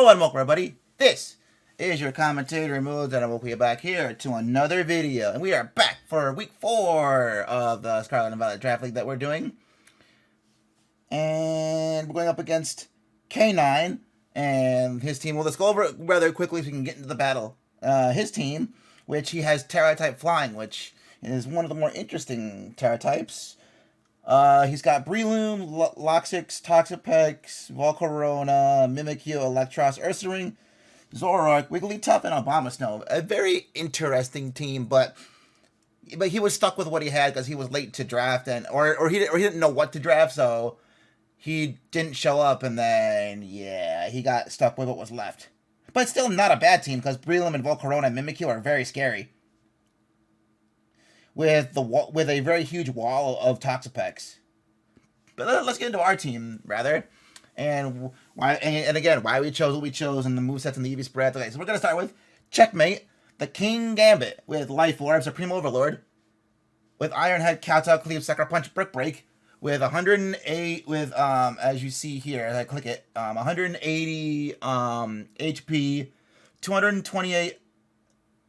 Hello and welcome everybody. This is your commentator Mood, and I will be back here to another video. And we are back for week 4 of the Scarlet and Violet draft league that we're doing. And we're going up against K9 and his team. Well, let's go over it rather quickly so we can get into the battle. His team, which he has Terra type flying, which is one of the more interesting Terra types. He's got Breloom, Loxix, Toxapex, Volcarona, Mimikyu, Electros, Ursaring, Zoroark, Wigglytuff, and Abomasnow. A very interesting team, but he was stuck with what he had because he was late to draft, and or he didn't know what to draft, so he didn't show up, and then yeah, he got stuck with what was left. But still not a bad team because Breloom and Volcarona and Mimikyu are very scary. With a very huge wall of Toxapex. But let's get into our team rather, and why we chose what we chose, and the movesets and the EV spread. Okay, so we're gonna start with Checkmate, the King Gambit with Life Orb, Supreme Overlord, with Iron Head, Kowtow, Cleave, Sucker Punch, Brick Break, with 108 with as you see here as I click it, 180 HP, 228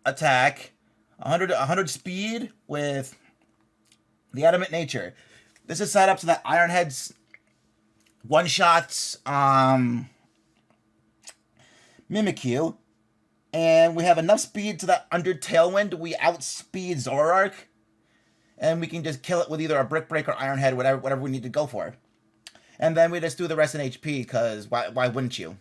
attack. 100 speed with the Adamant Nature. This is set up so that Ironhead's one-shots Mimikyu. And we have enough speed so that under Tailwind we outspeed Zoroark. And we can just kill it with either a Brick Break or Ironhead, whatever we need to go for. And then we just do the rest in HP, because why wouldn't you?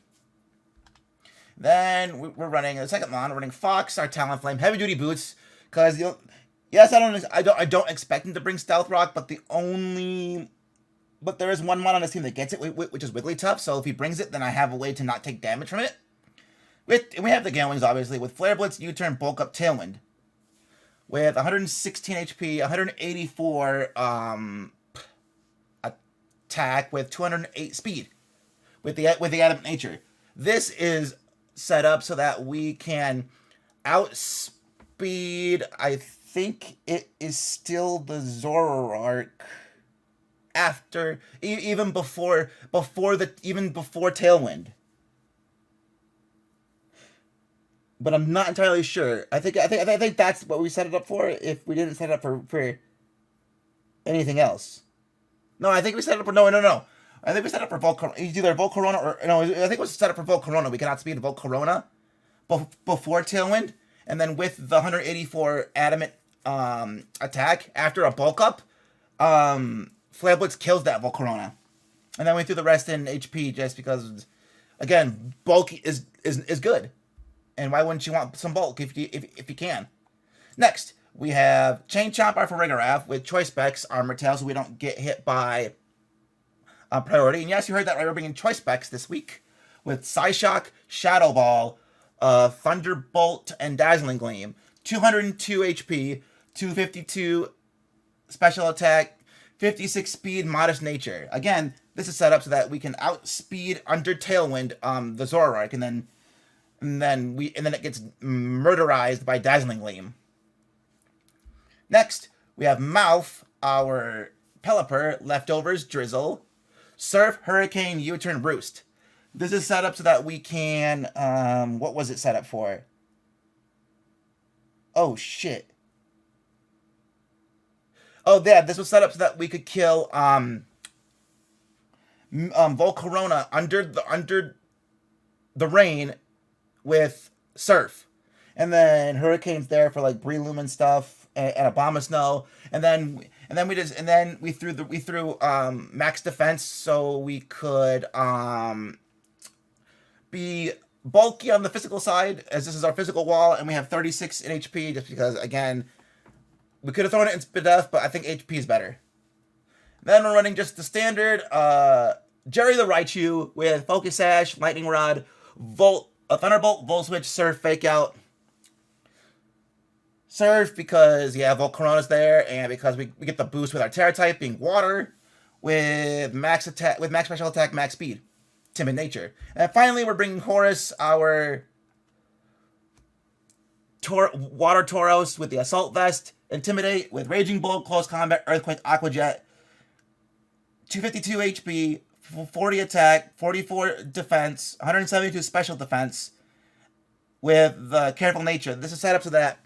Then we're running the second line. We're running Fox, our Talonflame, Heavy Duty Boots. Because yes, I don't expect him to bring Stealth Rock, but there is one on his team that gets it, which is Wigglytuff. So if he brings it, then I have a way to not take damage from it. And we have the Galewings, obviously, with Flare Blitz, U-Turn, Bulk Up, Tailwind, with 116 HP, 184 attack, with 208 speed, with the Adamant Nature. This is set up so that we can outspeed. I think it is still the Zoroark after even before Tailwind. But I'm not entirely sure. I think that's what we set it up for. If we didn't set it up for anything else, no, I think we set it up for no. I think we set it up for Volcarona. Either Volcarona or no. I think it was set up for Volcarona. We can outspeed Volcarona before Tailwind. And then with the 184 Adamant attack, after a bulk up, Flare Blitz kills that Volcarona. And then we threw the rest in HP just because, again, bulk is good. And why wouldn't you want some bulk if you can? Next, we have Chain Chomp, our Farigiraf, with Choice Specs, Armor Tail, so we don't get hit by priority. And yes, you heard that right, we're bringing Choice Specs this week with Psyshock, Shadow Ball, Thunderbolt, and Dazzling Gleam. 202 HP, 252 special attack, 56 speed, Modest Nature. Again, this is set up so that we can outspeed under Tailwind the Zoroark, and then it gets murderized by Dazzling Gleam. Next, we have Mouth, our Pelipper, Leftovers, Drizzle, Surf, Hurricane, U-Turn, Roost. This is set up so that we can, what was it set up for? Oh, shit. Oh, yeah, this was set up so that we could kill, Volcarona under the rain with Surf. And then Hurricane's there for, like, Breloom and stuff, and Abomasnow. And then we threw max defense so we could, be bulky on the physical side, as this is our physical wall, and we have 36 in HP, just because, again, we could have thrown it in Spadef, but I think HP is better. Then we're running just the standard Jerry the Raichu with Focus Sash, Lightning Rod, Thunderbolt, Volt Switch, Surf, Fake Out. Surf because, yeah, Volcarona's there, and because we get the boost with our Terra type being Water, with max special attack, max speed. Timid Nature. And finally, we're bringing Horus, our Water Tauros, with the Assault Vest, Intimidate, with Raging Bolt, Close Combat, Earthquake, Aqua Jet, 252 HP, 40 attack, 44 defense, 172 special defense with careful nature. This is set up so that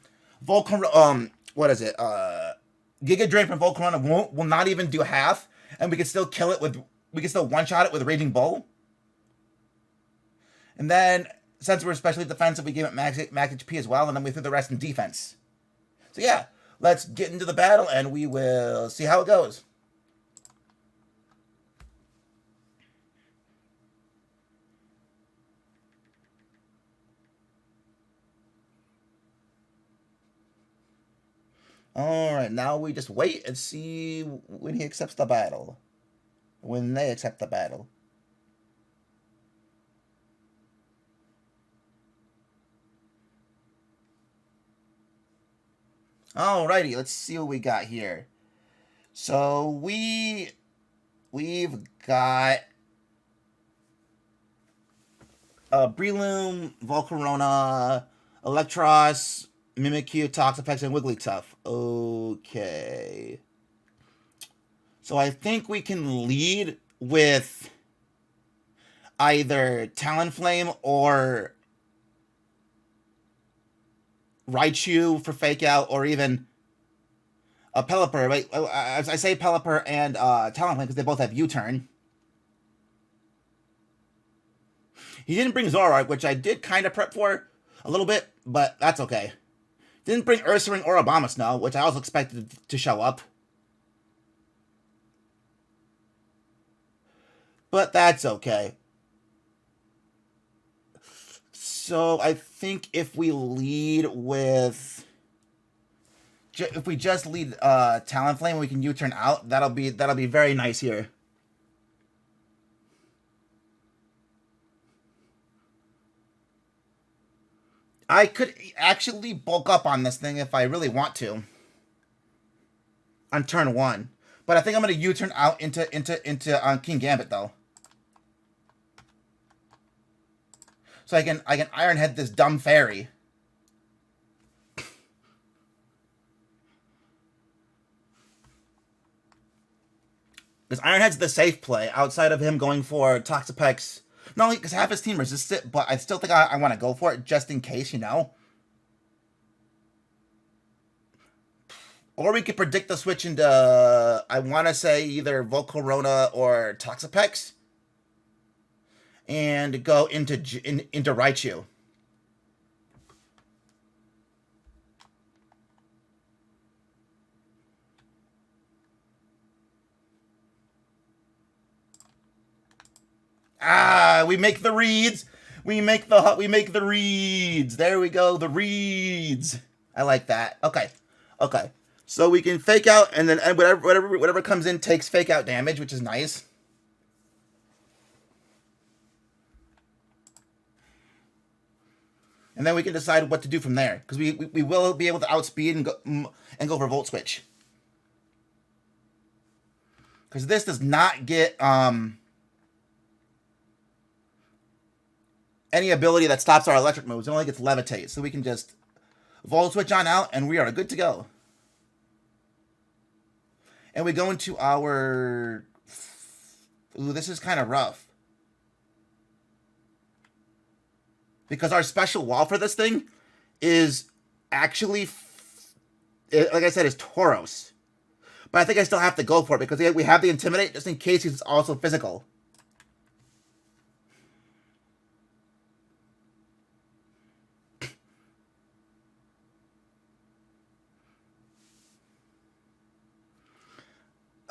what is it? Giga Drain from Volcarona will not even do half, and we can still kill it with, we can still one shot it with Raging Bull. And then, since we're especially defensive, we give it max HP as well, and then we threw the rest in defense. So yeah, let's get into the battle, and we will see how it goes. Alright, now we just wait and see when he accepts the battle. When they accept the battle. Alrighty, let's see what we got here. So we've got Breloom, Volcarona, Electros, Mimikyu, Toxapex, and Wigglytuff. Okay. So I think we can lead with either Talonflame or Raichu for Fake Out, or even a Pelipper. Right? I say Pelipper and Talonflame because they both have U-turn. He didn't bring Zoroark, which I did kind of prep for a little bit, but that's okay. Didn't bring Ursaring or Abomasnow, which I also expected to show up. But that's okay. So I think if we lead with, if we just lead Talonflame, we can U-turn out. That'll be very nice here. I could actually bulk up on this thing if I really want to on turn 1, but I think I'm gonna U-turn out into King Gambit though. So I can Iron Head this dumb fairy. Because Iron Head's the safe play outside of him going for Toxapex. Not only because half his team resists it, but I still think I want to go for it just in case, you know? Or we could predict the switch into, I want to say, either Volcarona or Toxapex. And go into Raichu. Ah, we make the reeds. We make the reeds. There we go, the reeds. I like that. Okay. Okay. So we can Fake Out, and then whatever comes in takes Fake Out damage, which is nice. And then we can decide what to do from there, because we will be able to outspeed and go for Volt Switch. Because this does not get any ability that stops our electric moves. It only gets Levitate, so we can just Volt Switch on out, and we are good to go. And we go into our... Ooh, this is kind of rough. Because our special wall for this thing is actually, like I said, is Tauros. But I think I still have to go for it because we have the Intimidate just in case he's also physical.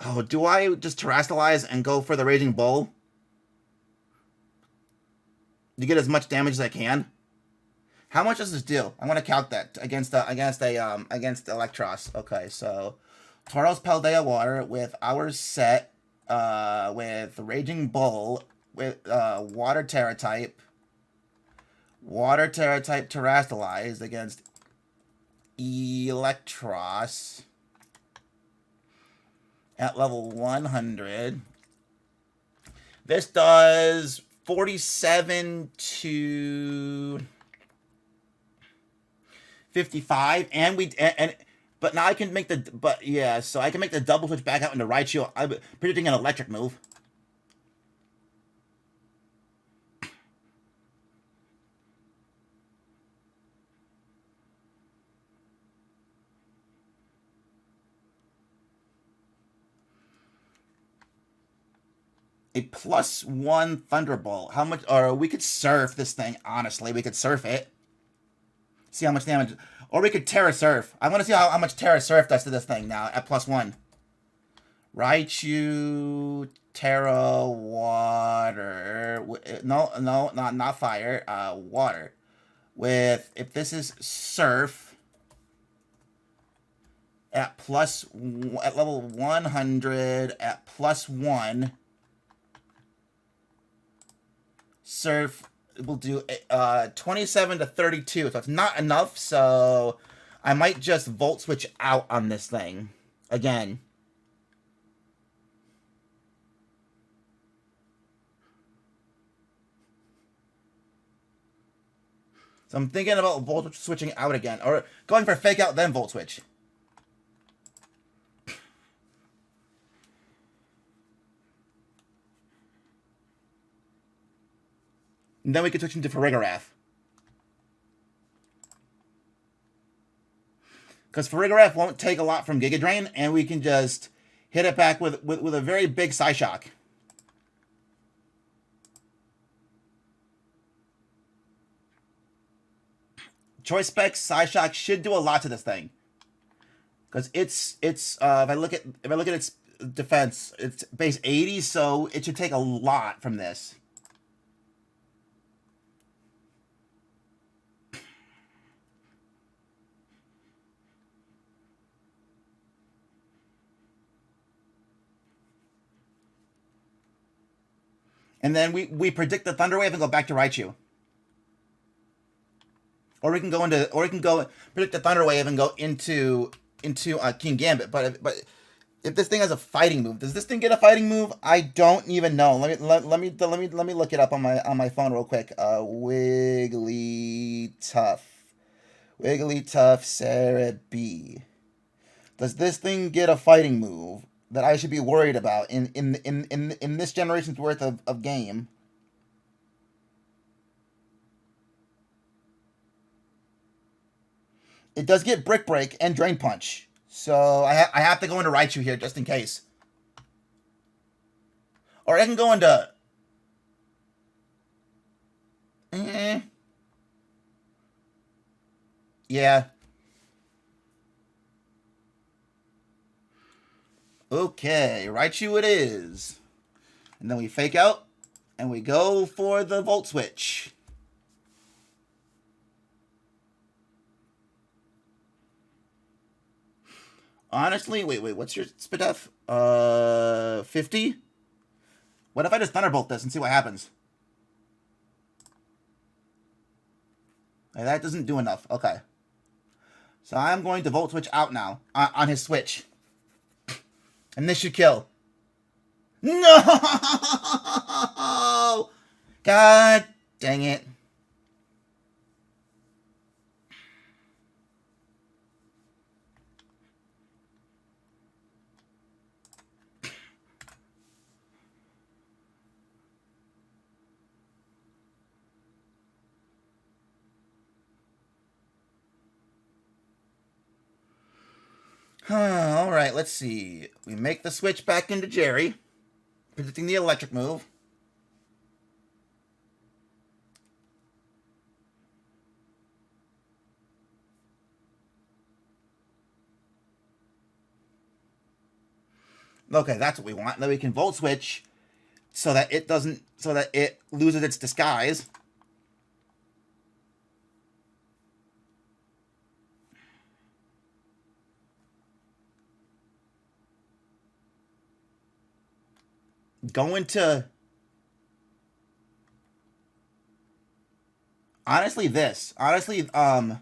Oh, do I just Terrastallize and go for the Raging Bull? To get as much damage as I can? How much does this do? I want to count that against Electros. Okay, so Tauros Paldea Water with our set with Raging Bull with Water Terra type. Water Terra type Terrastallize against Electros at level 100. This does 47 to 55, but now I can make so I can make the double switch back out into Raichu. I'm predicting an electric move. a +1 Thunderbolt. How much? Or we could surf this thing. Honestly, we could surf it. See how much damage. Or we could Terra Surf. I want to see how much Terra Surf does to this thing now at +1. Raichu, Terra, Water. No, not Fire. Water. With, if this is Surf, at level 100, at +1, Surf will do 27 to 32. So it's not enough. So I might just Volt Switch out on this thing again. So I'm thinking about Volt Switching out again, or going for Fake Out then Volt Switch. And then we can switch into Farigarath. Because Farigarath won't take a lot from Giga Drain, and we can just hit it back with a very big Psyshock. Choice Specs Psyshock should do a lot to this thing. Because it's if I look at its defense, it's base 80, so it should take a lot from this. And then we predict the Thunder Wave and go back to Raichu. Or we can go predict the Thunder Wave and go into King Gambit. But if this thing has a fighting move, does this thing get a fighting move? I don't even know. Let me look it up on my phone real quick. Wigglytuff, Cerebi. Does this thing get a fighting move that I should be worried about in this generation's worth of game? It does get Brick Break and Drain Punch. So I have to go into Raichu here just in case. Or I can go into... Yeah. Okay, Raichu it is. And then we Fake Out, and we go for the Volt Switch. Honestly, wait, what's your Spidef? 50? What if I just Thunderbolt this and see what happens? That doesn't do enough. Okay. So I'm going to Volt Switch out now on his Switch. And this should kill. No! God dang it. All right, let's see. We make the switch back into Jerry, predicting the electric move. Okay, that's what we want. Then we can Volt Switch so that it loses its disguise. Go into... Honestly, Talonflame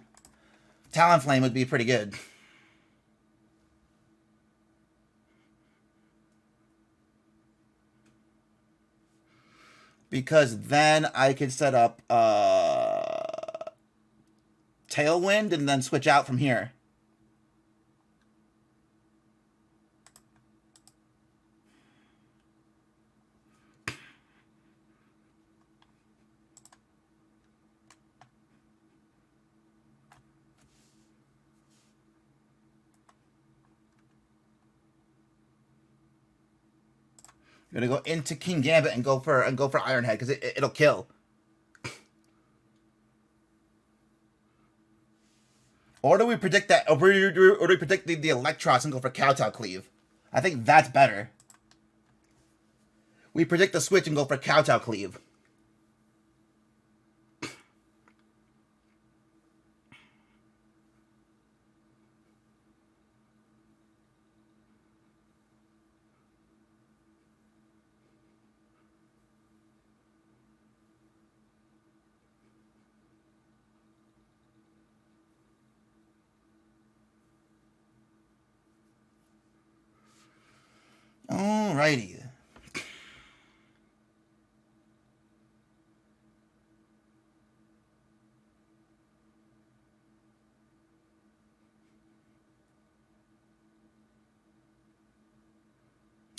would be pretty good. Because then I could set up Tailwind and then switch out from here. I'm gonna go into King Gambit and go for Ironhead because it'll kill. Or do we predict that? Or do we predict the Electros and go for Kowtow Cleave? I think that's better. We predict the switch and go for Kowtow Cleave. Alrighty.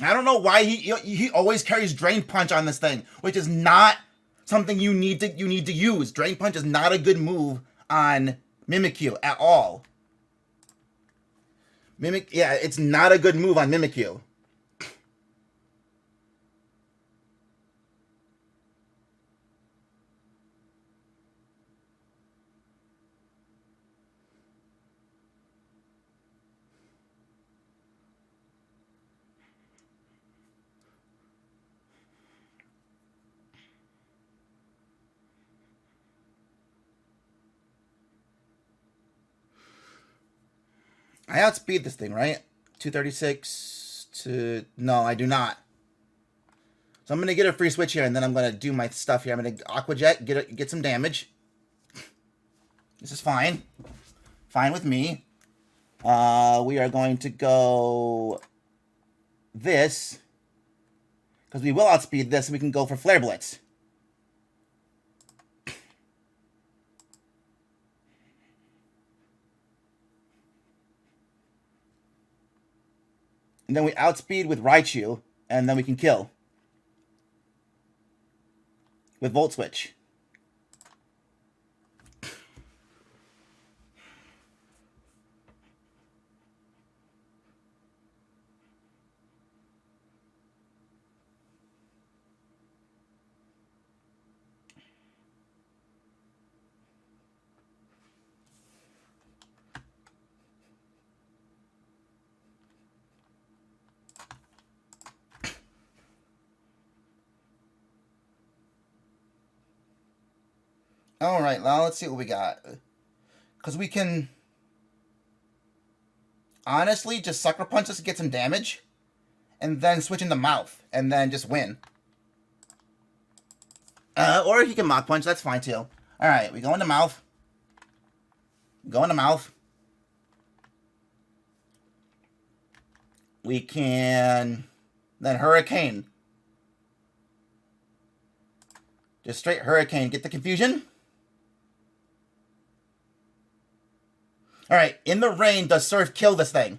I don't know why he always carries Drain Punch on this thing, which is not something you need to use. Drain Punch is not a good move on Mimikyu at all. It's not a good move on Mimikyu. I outspeed this thing, right? 236 to... No, I do not. So I'm going to get a free switch here, and then I'm going to do my stuff here. I'm going to Aqua Jet, get some damage. This is fine. Fine with me. We are going to go... this. Because we will outspeed this, and we can go for Flare Blitz. And then we outspeed with Raichu, and then we can kill. With Volt Switch. Alright, now let's see what we got. Because we can... honestly, just Sucker Punch us to get some damage. And then switch into Mouth. And then just win. Or he can Mach Punch, that's fine too. Alright, we go into Mouth. Go into Mouth. We can... then Hurricane. Just straight Hurricane. Get the confusion. Alright, in the rain, does Surf kill this thing?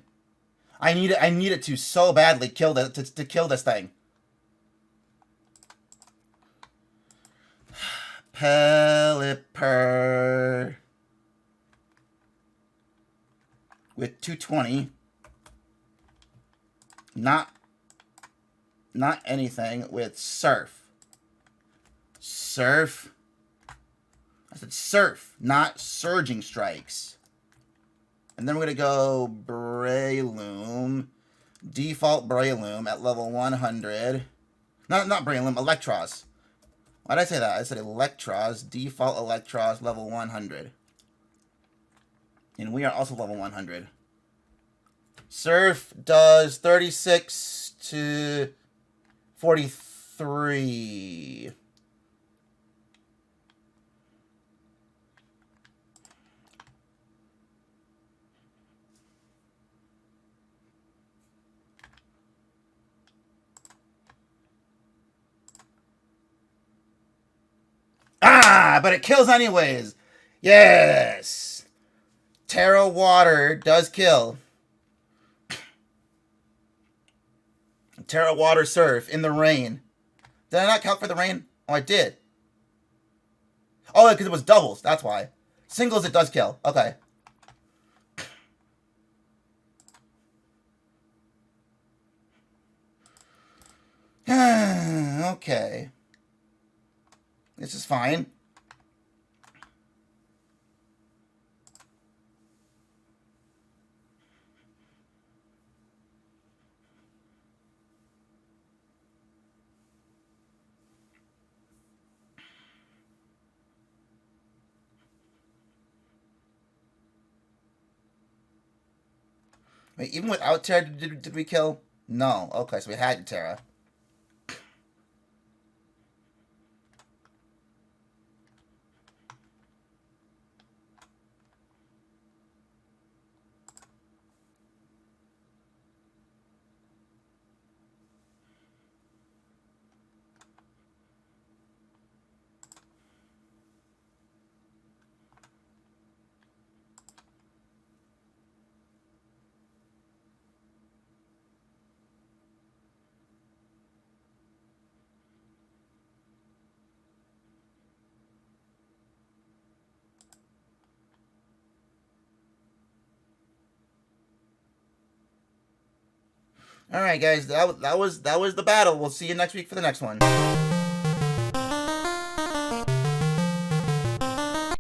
I need it to so badly kill to kill this thing. Pelipper. With 220. Not anything with Surf. Surf. I said Surf, not Surging Strikes. And then we're going to go Breloom. Default Breloom at level 100. Not Breloom, Electros. Why did I say that? I said Electros. Default Electros, level 100. And we are also level 100. Surf does 36 to 43. Ah, but it kills anyways. Yes. Terra Water does kill. Terra Water Surf in the rain. Did I not count for the rain? Oh, I did. Oh, because it was doubles. That's why. Singles, it does kill. Okay. Okay. This is fine. Wait, even without Terra, did we kill? No. Okay, so we had Terra. All right, guys, that was the battle. We'll see you next week for the next one.